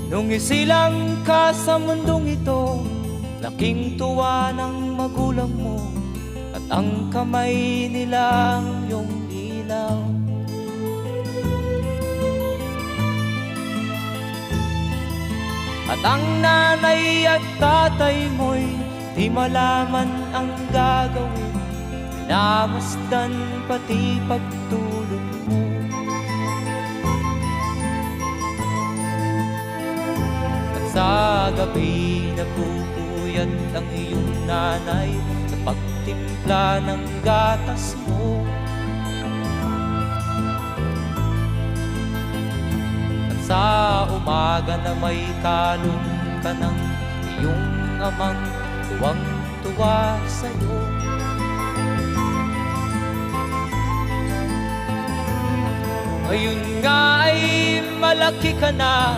Nung isilang ka sa mundong ito, laking tuwa ng magulang mo, at ang kamay nila ang iyong ilaw. At ang nanay at tatay mo'y di malaman ang gagawin, namasdan pati pagtulog mo. At sa gabi napupuyat ang iyong nanay sa pagtimpla ng gatas mo. At sa umaga na may kalong ka ng iyong amang tuwang-tuwa sa'yo. Ngayon nga ay malaki ka na,